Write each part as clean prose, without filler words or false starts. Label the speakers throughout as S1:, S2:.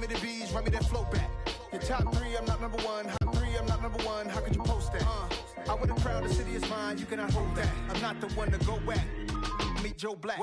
S1: me the bees, run me that flow back. Your top three, I'm not number one. Top three, I'm not number one. How could you post that? I would have crowned the city is mine, you cannot hold that. I'm not the one to go at. Meet Joe Black.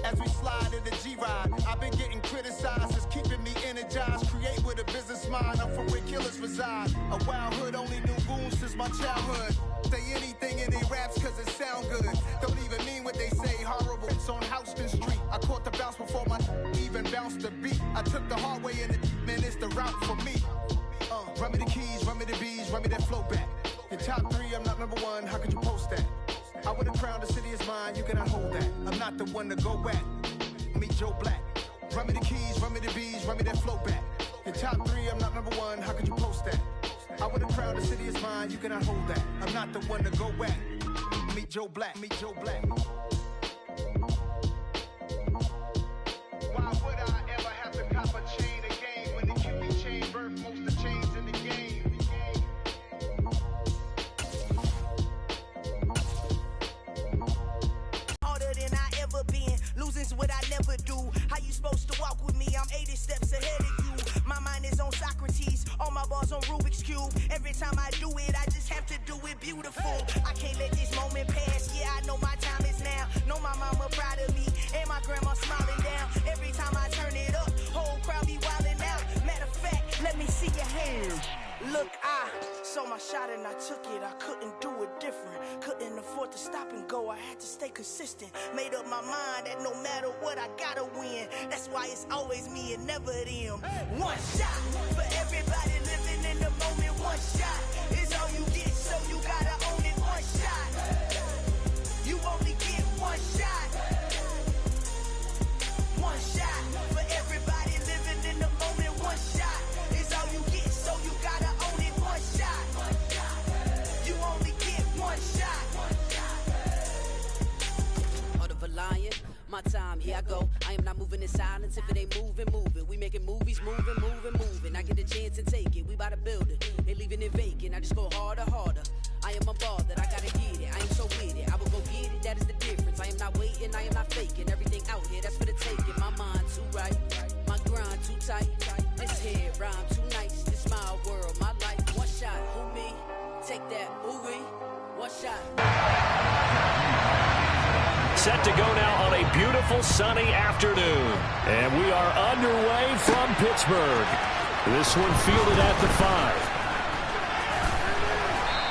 S1: As we slide in the G-Ride, I've been getting criticized, it's keeping me energized. Create with a business mind, I'm from where killers reside. A wild hood, only knew goons since my childhood. Say anything in they raps cause it sound good. Don't even mean what they say, horrible. It's on Houston Street. I caught the bounce before my even bounced the beat. I took the hard way in man, it's the route for me. Run me the keys, run me the bees, run me that flow back. Your top three, I'm not number one, how could you post that? I would have crowned the city is mine, you cannot hold that. I'm not the one to go at. Meet Joe Black. Run me the keys, run me the bees, run me that flow back. Your top three, I'm not number one, how could you post that? I would have crowned the city is mine, you cannot hold that. I'm not the one to go at. Meet Joe Black, meet Joe Black. Why would I ever have to cop a chain again when the QB chain birth most of chains in the game?
S2: Losing's what I never do. How you supposed to walk with me? I'm 80 steps ahead of you. My mind is on Socrates, all my balls on Rubik's Cube. Every time I do it, I just have to do it beautiful. I can't let this moment pass. Yeah, I know my time is now. Know my mama proud of me, and my grandma smiling down. Every time I turn it up, whole crowd be wildin' out. Matter of fact, let me see your hands. Look, I saw my shot and I took it. I couldn't do it different. Couldn't afford to stop and go. I had to stay consistent. Made up my mind that no matter what, I gotta win. That's why it's always me and never them. One shot for everybody living in the moment. One shot is all you get, so you gotta own it. One shot. You only get one shot. One shot for everybody living in the moment. One shot is all you get, so you gotta own it. One shot. You only get one shot.
S3: Heart of a lion, my time, here I go. I am not moving in silence. If it ain't moving, moving. We making movies, moving, moving, moving. I get a chance to take it. We bout to build it. They leaving it vacant. I just go harder, harder. I am a ball that I gotta get it. I am so with it. I will go get it. That is the difference. I am not waiting. I am not faking. Everything out here, that's for the taking. My mind too right. My grind too tight. This head rhyme too nice. This my world, my life. One shot, who me? Take that, ooh-wee. One shot.
S4: Set to go now on a beautiful sunny afternoon. And we are underway from Pittsburgh. This one fielded at the 5.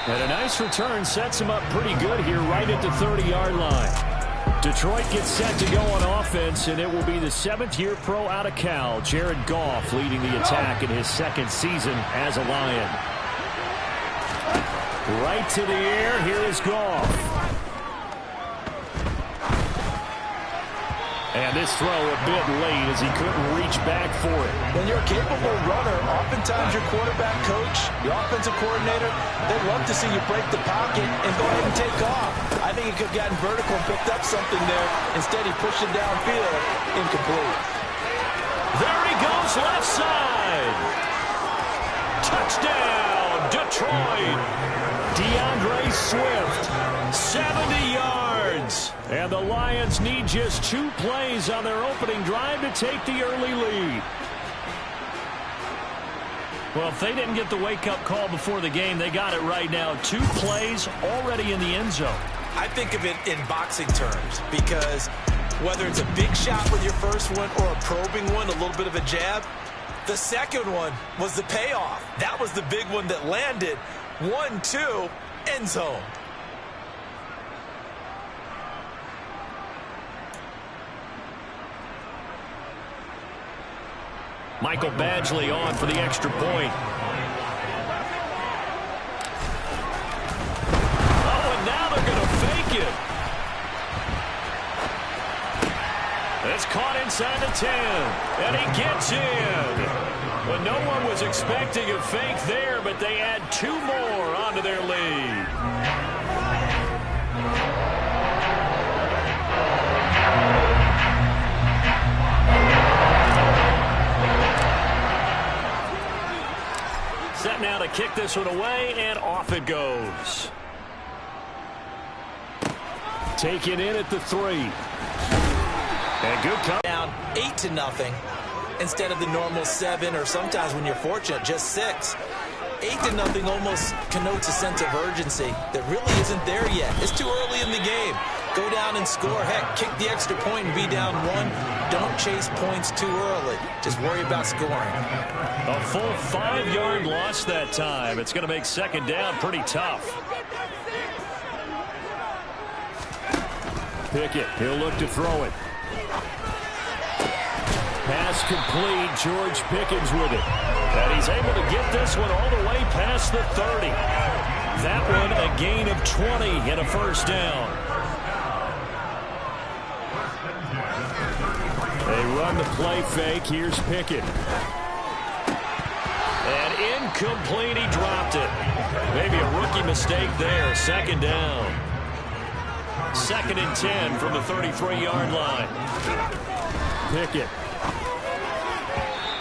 S4: And a nice return sets him up pretty good here right at the 30-yard line. Detroit gets set to go on offense, and it will be the 7th-year pro out of Cal, Jared Goff, leading the attack in his second season as a Lion. Right to the air, here is Goff. And this throw a bit late as he couldn't reach back for it.
S5: When you're a capable runner, oftentimes your quarterback coach, your offensive coordinator, they'd love to see you break the pocket and go ahead and take off. I think he could have gotten vertical and picked up something there. Instead, he pushed it downfield, incomplete.
S4: There he goes, left side. Touchdown, Detroit. DeAndre Swift, 70 yards. And the Lions need just 2 plays on their opening drive to take the early lead. Well, if they didn't get the wake-up call before the game, they got it right now. 2 plays already in the end zone.
S5: I think of it in boxing terms because whether it's a big shot with your first one or a probing one, a little bit of a jab, the second one was the payoff. That was the big one that landed. 1-2, end zone.
S4: Michael Badgley on for the extra point. Oh, and now they're going to fake it. It's caught inside the 10, and he gets in. Well, no one was expecting a fake there, but they add 2 more onto their lead. Set now to kick this one away, and off it goes. Taken in at the 3. And good come
S5: down 8-0. instead of the normal 7, or sometimes when you're fortunate, just 6. 8-0 almost connotes a sense of urgency that really isn't there yet. It's too early in the game. Go down and score. Heck, kick the extra point and be down 1. Don't chase points too early. Just worry about scoring.
S4: A full 5-yard loss that time. It's going to make second down pretty tough. Pickett, he'll look to throw it. Pass complete. George Pickens with it. And he's able to get this one all the way past the 30. That one a gain of 20 and a first down. They run the play fake. Here's Pickett. And incomplete. He dropped it. Maybe a rookie mistake there. Second down. 2nd and 10 from the 33-yard line. Pickett.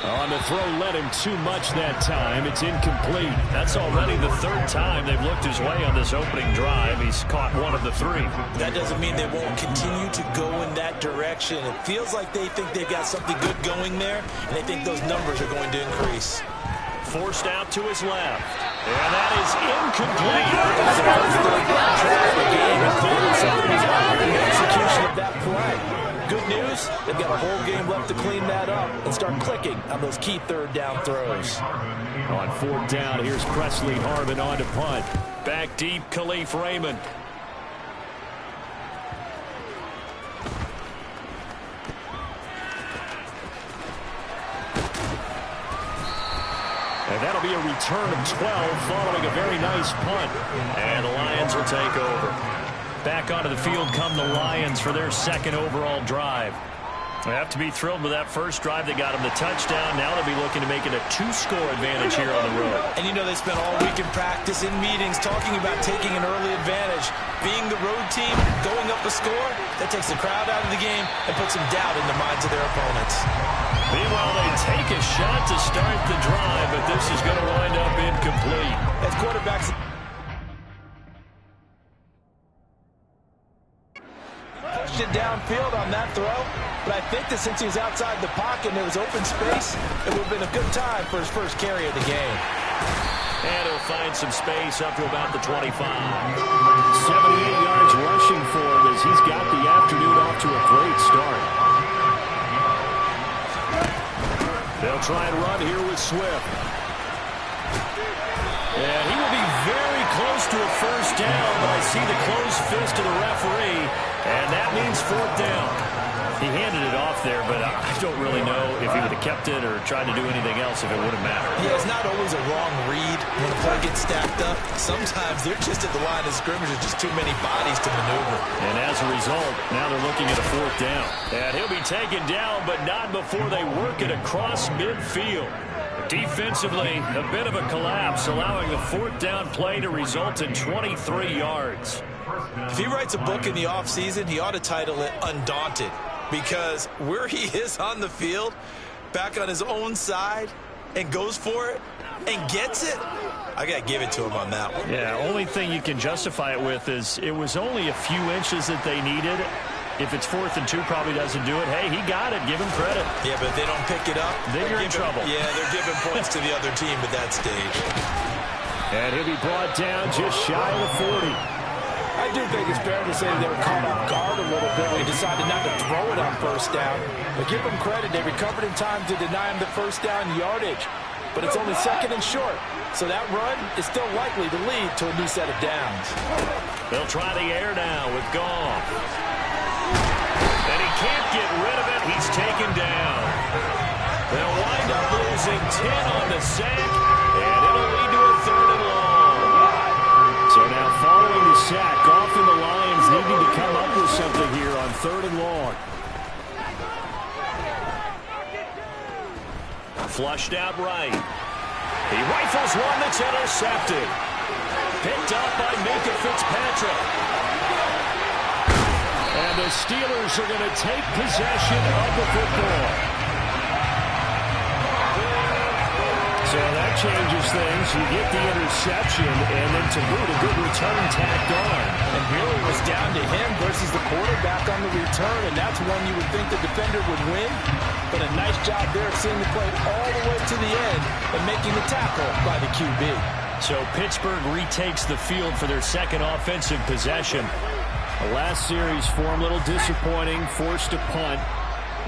S4: On the throw, led him too much that time. It's incomplete. That's already the 3rd time they've looked his way on this opening drive. He's caught 1 of the 3.
S5: That doesn't mean they won't continue to go in that direction. It feels like they think they've got something good going there, and they think those numbers are going to increase.
S4: Forced out to his left. And that is incomplete.
S5: Execution of that play. Good news, they've got a whole game left to clean that up and start clicking on those key 3rd down throws.
S4: On 4th down, here's Presley Harvin on to punt. Back deep, Khalif Raymond. And that'll be a return of 12 following a very nice punt. And the Lions will take over. Back onto the field come the Lions for their 2nd overall drive. They have to be thrilled with that first drive. They got them the touchdown. Now they'll be looking to make it a 2-score advantage here on the road.
S5: And you know they spent all week in practice, in meetings, talking about taking an early advantage. Being the road team, going up a score, that takes the crowd out of the game and puts some doubt in the minds of their opponents.
S4: Meanwhile, they take a shot to start the drive, but this is going to wind up incomplete.
S5: As quarterbacks pushed it downfield on that throw, but I think that since he was outside the pocket and there was open space, it would have been a good time for his first carry of the game.
S4: And he'll find some space up to about the 25. 78 yards rushing for him as he's got the afternoon off to a great start. They'll try and run here with Swift. And he will be very close to a first down, but I see the closed fist of the referee, and that means 4th down. He handed it off there, but I don't really know if he would have kept it or tried to do anything else if it would have mattered.
S5: Yeah, it's not always a wrong read when the play gets stacked up. Sometimes they're just at the line of scrimmage. There's just too many bodies to maneuver.
S4: And as a result, now they're looking at a 4th down. And he'll be taken down, but not before they work it across midfield. Defensively, a bit of a collapse, allowing the 4th down play to result in 23 yards.
S5: If he writes a book in the offseason, he ought to title it Undaunted. Because where he is on the field, back on his own side, and goes for it, and gets it, I got to give it to him on that one.
S4: Yeah, only thing you can justify it with is it was only a few inches that they needed. If it's 4th and 2, probably doesn't do it. Hey, he got it. Give him credit.
S5: Yeah, but if they don't pick it up,
S4: then you're in trouble.
S5: Yeah, they're giving points to the other team at that stage.
S4: And he'll be brought down just shy of the 40.
S5: I do think it's fair to say they were caught off guard a little bit when they decided not to throw it on first down. But give them credit. They recovered in time to deny him the first down yardage. But it's only 2nd and short. So that run is still likely to lead to a new set of downs.
S4: They'll try the air now with Goff. And he can't get rid of it. He's taken down. They'll wind up losing 10 on the sack. And it'll lead to a 3rd and long. So now following the sack, Goff and the Lions needing to come up with something here on 3rd and long. Flushed out right. He rifles one that's intercepted. Picked up by Minka Fitzpatrick. And the Steelers are going to take possession of the football. So that changes things. You get the interception, and then to boot, a good return tacked on.
S5: And here it was down to him versus the quarterback on the return, and that's one you would think the defender would win. but a nice job there of seeing the play all the way to the end and making the tackle by the QB.
S4: So Pittsburgh retakes the field for their second offensive possession. The last series for them, a little disappointing, forced a punt.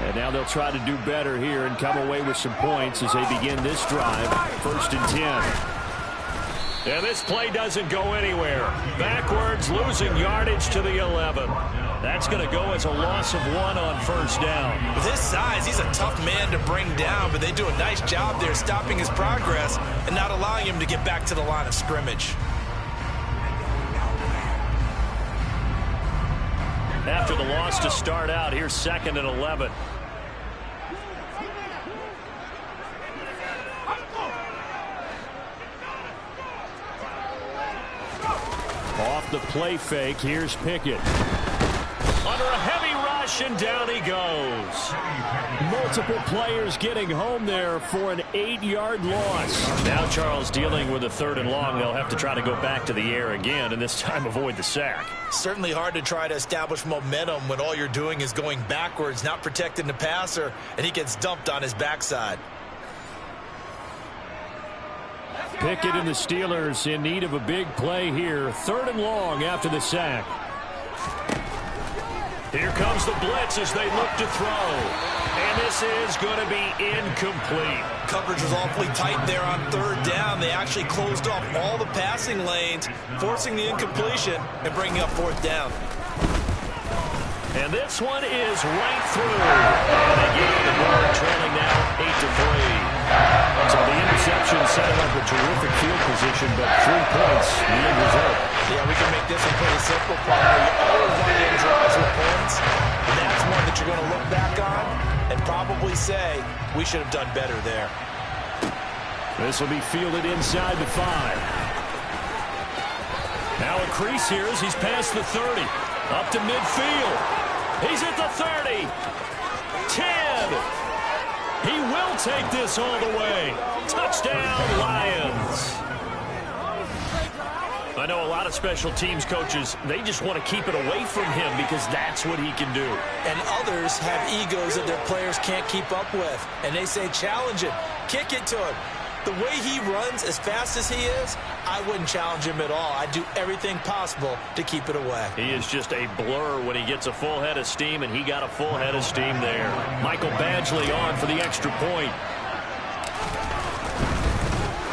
S4: And now they'll try to do better here and come away with some points as they begin this drive. 1st and 10. And this play doesn't go anywhere. Backwards, losing yardage to the 11. That's going to go as a loss of 1 on 1st down.
S5: With his size, he's a tough man to bring down, but they do a nice job there stopping his progress and not allowing him to get back to the line of scrimmage.
S4: After the loss to start out, here's 2nd and 11. Off the play fake, here's Pickett. Under a heavy rush, and down he goes. Multiple players getting home there for an 8-yard loss. Now Charles dealing with a 3rd and long. They'll have to try to go back to the air again, and this time avoid the sack.
S5: Certainly hard to try to establish momentum when all you're doing is going backwards, not protecting the passer, and he gets dumped on his backside.
S4: Pickett and the Steelers in need of a big play here. 3rd and long after the sack. Here comes the blitz as they look to throw. And this is going to be incomplete.
S5: Coverage was awfully tight there on 3rd down. They actually closed off all the passing lanes, forcing the incompletion and bringing up 4th down.
S4: And this one is right through. And again, we're trailing now 8-3. So the interception set up a terrific field position, but 3 points, the end result.
S5: Yeah, we can make this one pretty simple. Probably you always want to end drives with points. And that's one that you're going to look back on and probably say, we should have done better there.
S4: This will be fielded inside the 5. Now a crease here as he's past the 30. Up to midfield. He's at the 30. 10. He will take this all the way. Touchdown, Lions. I know a lot of special teams coaches, they just want to keep it away from him because that's what he can do.
S5: And others have egos that their players can't keep up with. And they say, challenge him, kick it to him. The way he runs as fast as he is, I wouldn't challenge him at all. I'd do everything possible to keep it away.
S4: He is just a blur when he gets a full head of steam, and he got a full head of steam there. Michael Badgley on for the extra point.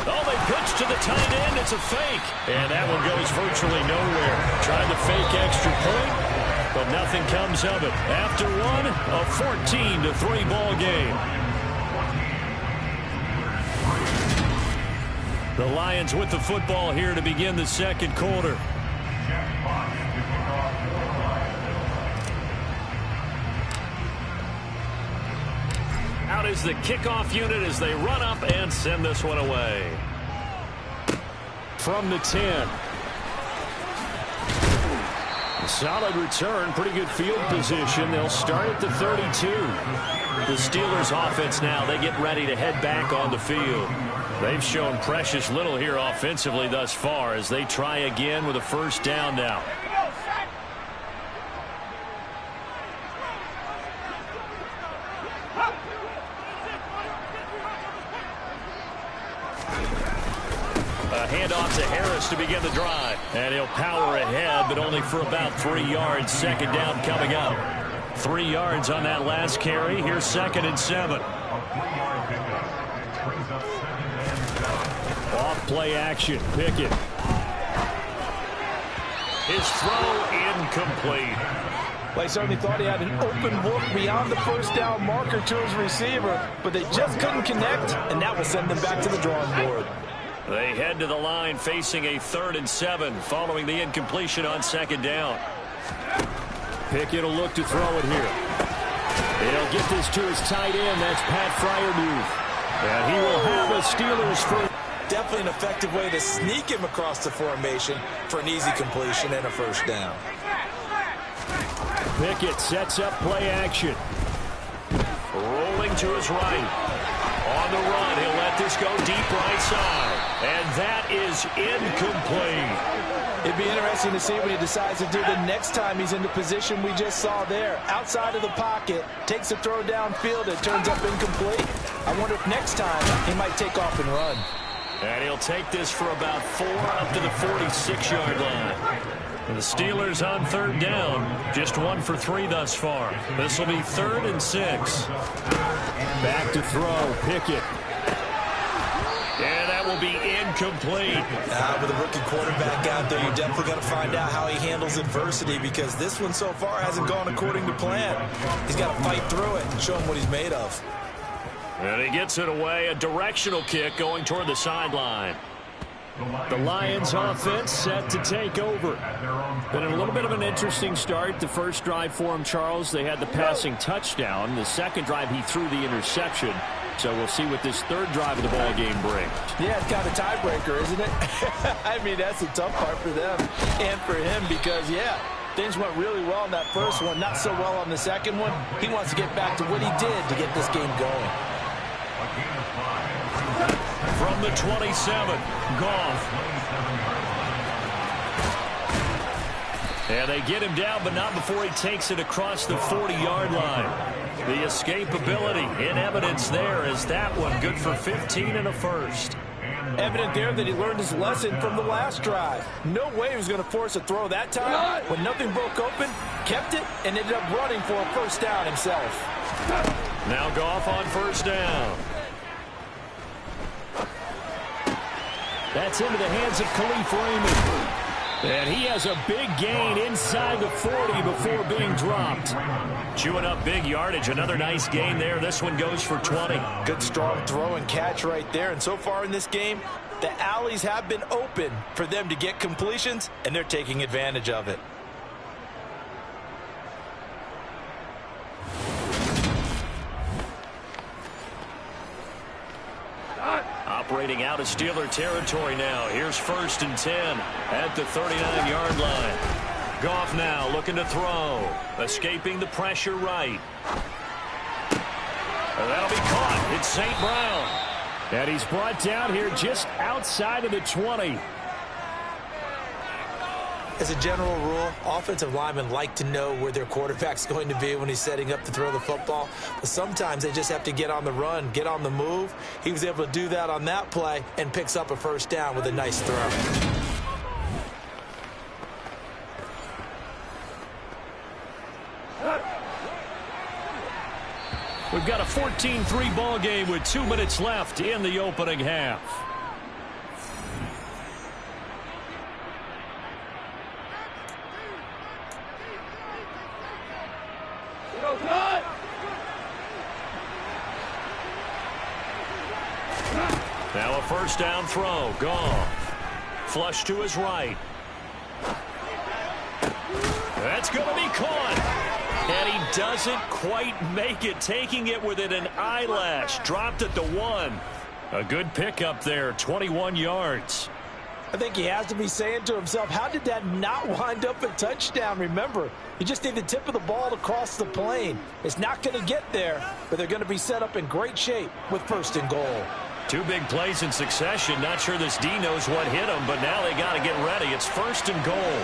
S4: Oh, they pitch to the tight end. It's a fake. And that one goes virtually nowhere. Tried to fake extra point, but nothing comes of it. After one, a 14-3 ball game. The Lions with the football here to begin the 2nd quarter. Out is the kickoff unit as they run up and send this one away. From the 10. Solid return, pretty good field position. They'll start at the 32. The Steelers offense now, they get ready to head back on the field. They've shown precious little here offensively thus far as they try again with a 1st down now. A handoff to Harris to begin the drive. And he'll power ahead, but only for about 3 yards. 2nd down coming up. 3 yards on that last carry. Here's 2nd and 7. Off play action. Pickett. His throw incomplete.
S5: Well, he certainly thought he had an open look beyond the 1st down marker to his receiver, but they just couldn't connect, and that will send them back to the drawing board.
S4: They head to the line facing a 3rd and 7 following the incompletion on 2nd down. Pickett will look to throw it here. He'll get this to his tight end. That's Pat Freiermuth. And he will have a Steelers first.
S5: Definitely an effective way to sneak him across the formation for an easy completion and a 1st down.
S4: Pickett sets up play action. Rolling to his right. On the run, he'll let this go deep right side. And that is incomplete.
S5: It'd be interesting to see what he decides to do the next time he's in the position we just saw there. Outside of the pocket, takes a throw downfield, it turns up incomplete. I wonder if next time he might take off and run.
S4: And he'll take this for about 4 up to the 46-yard line. And the Steelers on third down, just 1 for 3 thus far. This will be 3rd and 6. Back to throw, Pickett. And that will be incomplete.
S5: With a rookie quarterback out there, you're definitely going to find out how he handles adversity, because this one so far hasn't gone according to plan. He's got to fight through it and show him what he's made of.
S4: And he gets it away, a directional kick going toward the sideline. The Lions offense set to take over. Been a little bit of an interesting start. The first drive for him, Charles, they had the passing touchdown. The second drive, he threw the interception. So we'll see what this third drive of the ball game brings.
S5: Yeah, it's kind of a tiebreaker, isn't it? I mean, that's the tough part for them and for him, because, yeah, things went really well in that first one, not so well on the second one. He wants to get back to what he did to get this game going.
S4: From the 27, Goff. And they get him down, but not before he takes it across the 40-yard line. The escapability in evidence there, as that one good for 15 and a first.
S5: Evident there that he learned his lesson from the last drive. No way he was going to force a throw that time. When nothing broke open, kept it, and ended up running for a first down himself.
S4: Now Goff on first down. That's into the hands of Khalif Raymond. And he has a big gain inside the 40 before being dropped. Chewing up big yardage. Another nice gain there. This one goes for 20.
S5: Good strong throw and catch right there. And so far in this game, the alleys have been open for them to get completions, and they're taking advantage of it.
S4: Operating out of Steeler territory now. Here's 1st and 10 at the 39-yard line. Goff now looking to throw. Escaping the pressure right. And that'll be caught. It's St. Brown. And he's brought down here just outside of the 20.
S5: As a general rule, offensive linemen like to know where their quarterback's going to be when he's setting up to throw the football. But sometimes they just have to get on the run, get on the move. He was able to do that on that play and picks up a first down with a nice throw.
S4: We've got a 14-3 ball game with 2 minutes left in the opening half. Now a first down throw. Goff. Flush to his right. That's going to be caught. And he doesn't quite make it, taking it within an eyelash. Dropped at the 1. A good pickup there, 21 yards.
S5: I think he has to be saying to himself, how did that not wind up a touchdown? Remember, you just need the tip of the ball to cross the plane. It's not going to get there, but they're going to be set up in great shape with 1st and goal.
S4: 2 big plays in succession. Not sure this D knows what hit him, but now they got to get ready. It's 1st and goal.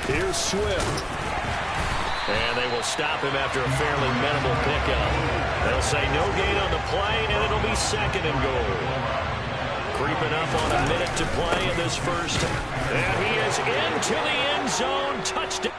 S4: Here's Swift. And they will stop him after a fairly minimal pickup. They'll say no gain on the play, and it'll be 2nd and goal. Creeping up on a minute to play in this first. And he is into the end zone. Touchdown.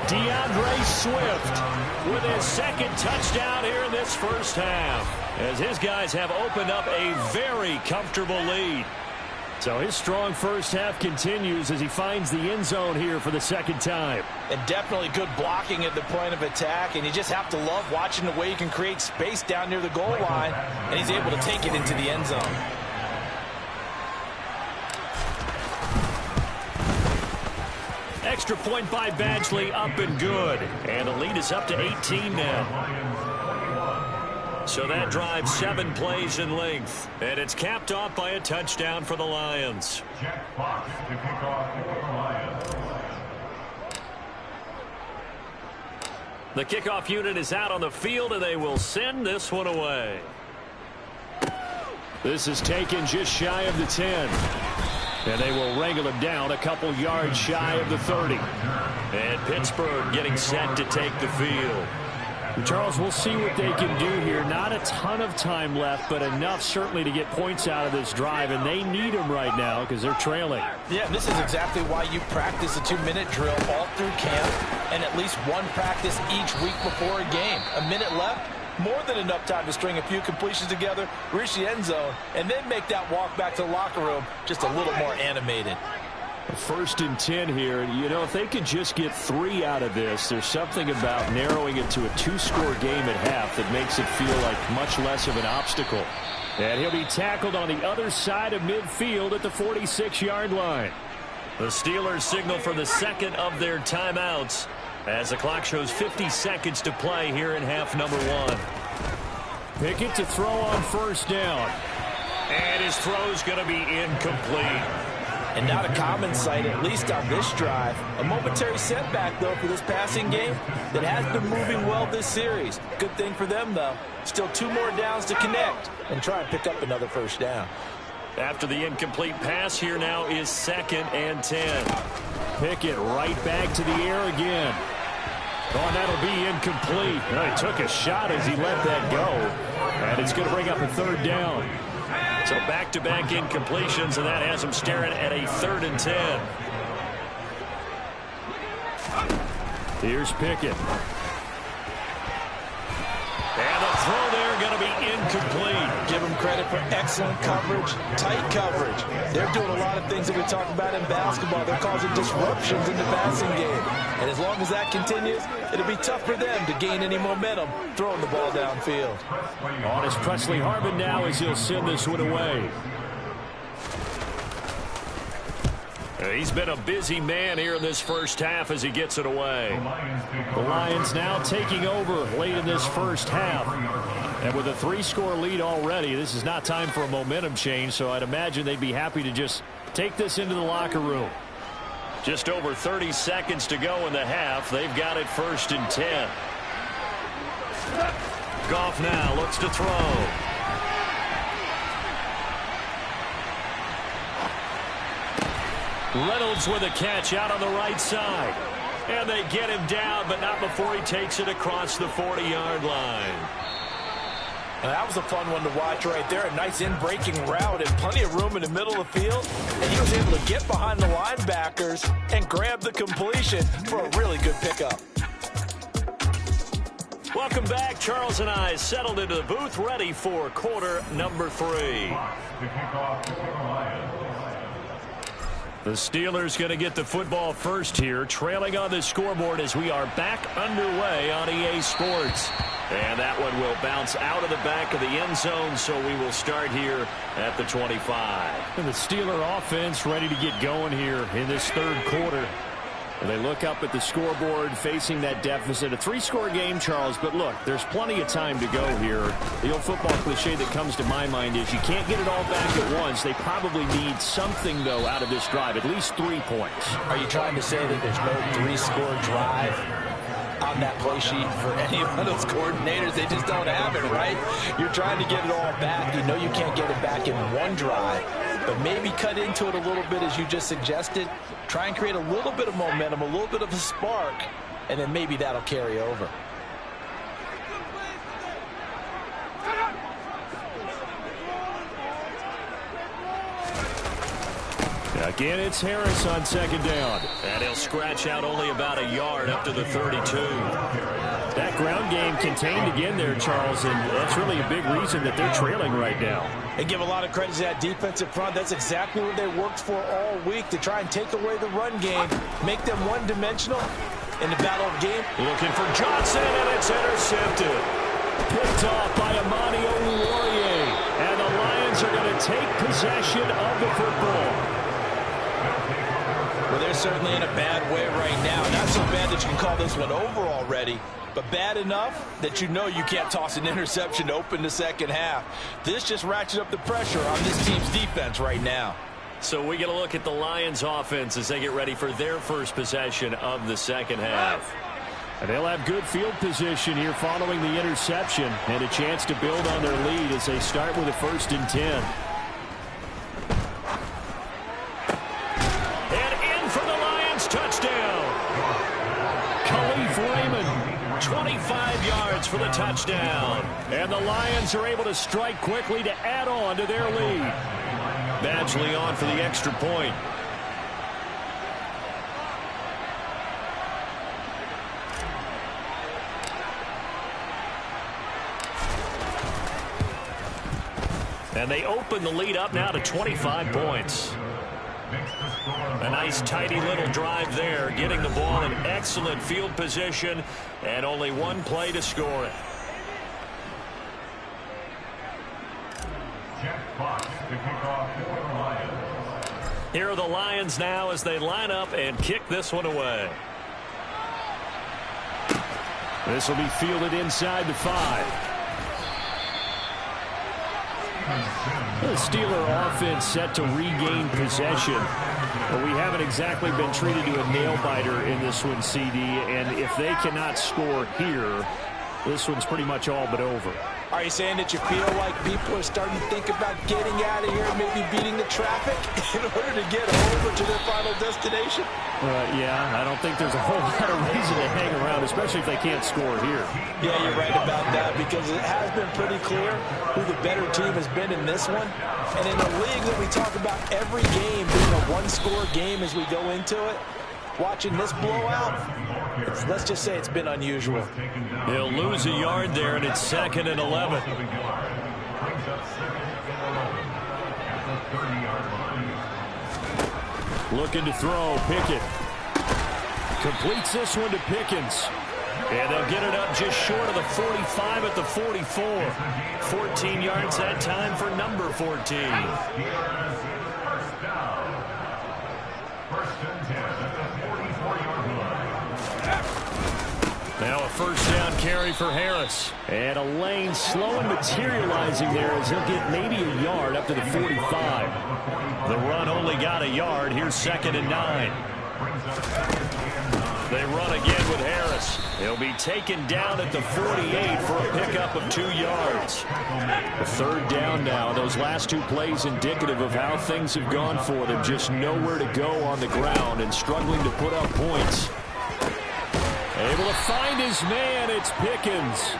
S4: DeAndre Swift with his second touchdown here in this first half, as his guys have opened up a very comfortable lead. So his strong first half continues as he finds the end zone here for the second time.
S5: And definitely good blocking at the point of attack, and you just have to love watching the way he can create space down near the goal line, and he's able to take it into the end zone.
S4: Extra point by Badgley, up and good. And the lead is up to 18 now. So that drives 7 plays in length. And it's capped off by a touchdown for the Lions.
S6: Jack Fox to kick off for the Lions.
S4: The kickoff unit is out on the field, and they will send this one away. This is taken just shy of the 10. And they will wrangle him down a couple yards shy of the 30. And Pittsburgh getting set to take the field. Charles, we'll see what they can do here. Not a ton of time left, but enough certainly to get points out of this drive, and they need them right now because they're trailing.
S5: Yeah, this is exactly why you practice a 2-minute drill all through camp and at least one practice each week before a game. A minute left, more than enough time to string a few completions together, reach the end zone, and then make that walk back to the locker room just a little more animated.
S4: 1st and 10 here. You know, if they could just get 3 out of this, there's something about narrowing it to a 2-score game at half that makes it feel like much less of an obstacle. And he'll be tackled on the other side of midfield at the 46-yard line. The Steelers signal for the second of their timeouts as the clock shows 50 seconds to play here in half number 1. Pickett to throw on first down. And his throw's going to be incomplete.
S5: And not a common sight, at least on this drive. A momentary setback, though, for this passing game that has been moving well this series. Good thing for them, though. Still 2 more downs to connect and try and pick up another first down.
S4: After the incomplete pass, here now is 2nd and 10. Pickett right back to the air again. Oh, and that'll be incomplete. He took a shot as he let that go. And it's going to bring up a 3rd down. So back-to-back incompletions, and that has him staring at a 3rd and 10. Here's Pickett. And the throw there going to be incomplete.
S5: Give them credit for excellent coverage, tight coverage. They're doing a lot of things that we talk about in basketball. They're causing disruptions in the passing game. And as long as that continues, it'll be tough for them to gain any momentum throwing the ball downfield.
S4: On is Presley Harvin now as he'll send this one away. He's been a busy man here in this first half as he gets it away. The Lions now taking over late in this first half. And with a 3-score lead already, this is not time for a momentum change, so I'd imagine they'd be happy to just take this into the locker room. Just over 30 seconds to go in the half. They've got it 1st and 10. Goff now looks to throw. Reynolds with a catch out on the right side. And they get him down, but not before he takes it across the 40-yard line.
S5: And that was a fun one to watch right there. A nice in-breaking route and plenty of room in the middle of the field. And he was able to get behind the linebackers and grab the completion for a really good pickup.
S4: Welcome back. Charles and I settled into the booth, ready for quarter number 3. The Steelers going to get the football first here, trailing on the scoreboard as we are back underway on EA Sports. And that one will bounce out of the back of the end zone, so we will start here at the 25. And the Steeler offense ready to get going here in this 3rd quarter. And they look up at the scoreboard facing that deficit. A 3-score game, Charles, but look, there's plenty of time to go here. The old football cliche that comes to my mind is you can't get it all back at once. They probably need something, though, out of this drive, at least 3 points.
S5: Are you trying to say that there's no 3-score drive on that play sheet for any of those coordinators? They just don't have it, right? You're trying to get it all back. You know you can't get it back in one drive, but maybe cut into it a little bit as you just suggested. Try and create a little bit of momentum, a little bit of a spark, and then maybe that'll carry over.
S4: Again, it's Harris on second down. And he'll scratch out only about a yard up to the 32. That ground game contained again there, Charles, and that's really a big reason that they're trailing right now.
S5: They give a lot of credit to that defensive front. That's exactly what they worked for all week, to try and take away the run game, make them one-dimensional in the battle of game.
S4: Looking for Johnson, and it's intercepted. Picked off by Amani Oruwariye. And the Lions are going to take possession of the football.
S5: Well, they're certainly in a bad way right now. Not so bad that you can call this one over already, but bad enough that you know you can't toss an interception to open the second half. This just ratchets up the pressure on this team's defense right now.
S4: So we get a look at the Lions offense as they get ready for their first possession of the second half. And they'll have good field position here following the interception and a chance to build on their lead as they start with a 1st and 10. And in for the Lions touchdown. Khalif Raymond, 25 yards for the touchdown. And the Lions are able to strike quickly to add on to their lead. Badgley on for the extra point. And they open the lead up now to 25 points. A nice tidy little drive there, getting the ball in excellent field position, and only one play to score it. Here are the Lions now as they line up and kick this one away. This will be fielded inside the 5. The Steeler offense set to regain possession. But we haven't exactly been treated to a nail-biter in this one, CD. And if they cannot score here, this one's pretty much all but over.
S5: Are you saying that you feel like people are starting to think about getting out of here, maybe beating the traffic in order to get over to their final destination?
S4: Yeah, I don't think there's a whole lot of reason to hang around, especially if they can't score here.
S5: Yeah, you're right about that, because it has been pretty clear who the better team has been in this one. And in a league that we talk about every game being a one-score game as we go into it, watching this blowout, let's just say it's been unusual.
S4: He'll lose a yard there, and it's 2nd and 11. Looking to throw, Pickett. Completes this one to Pickens. And they'll get it up just short of the 45 at the 44. 14 yards that time for number 14. Now a 1st down carry for Harris. And a lane slow and materializing there as he'll get maybe a yard up to the 45. The run only got a yard. Here's 2nd and 9. They run again with Harris. He'll be taken down at the 48 for a pickup of 2 yards. The 3rd down now. Those last 2 plays indicative of how things have gone for them. Just nowhere to go on the ground and struggling to put up points. Able to find his man. It's Pickens.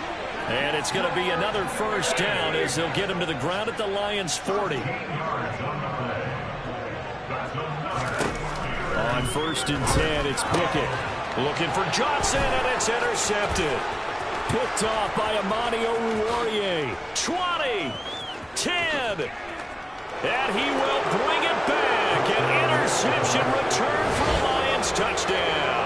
S4: And it's going to be another 1st down as they'll get him to the ground at the Lions' 40. On 1st and 10, it's Pickett. Looking for Johnson, and it's intercepted. Picked off by Amani Oruwariye. 20, 10, and he will bring it back. An interception return for the Lions touchdown.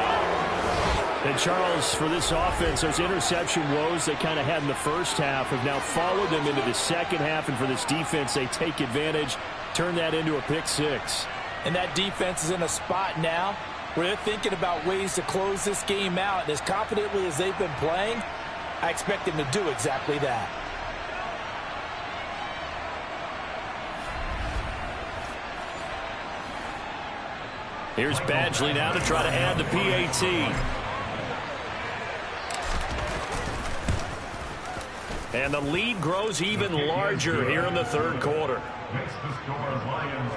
S4: And Charles, for this offense, those interception woes they kind of had in the first half have now followed them into the second half. And for this defense, they take advantage, turn that into a pick 6.
S5: And that defense is in a spot now where they're thinking about ways to close this game out. And as confidently as they've been playing, I expect them to do exactly that.
S4: Here's Badgley now to try to add the PAT. And the lead grows even larger here in the 3rd quarter.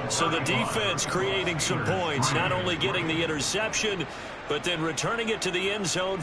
S4: So the defense creating some points, not only getting the interception, but then returning it to the end zone.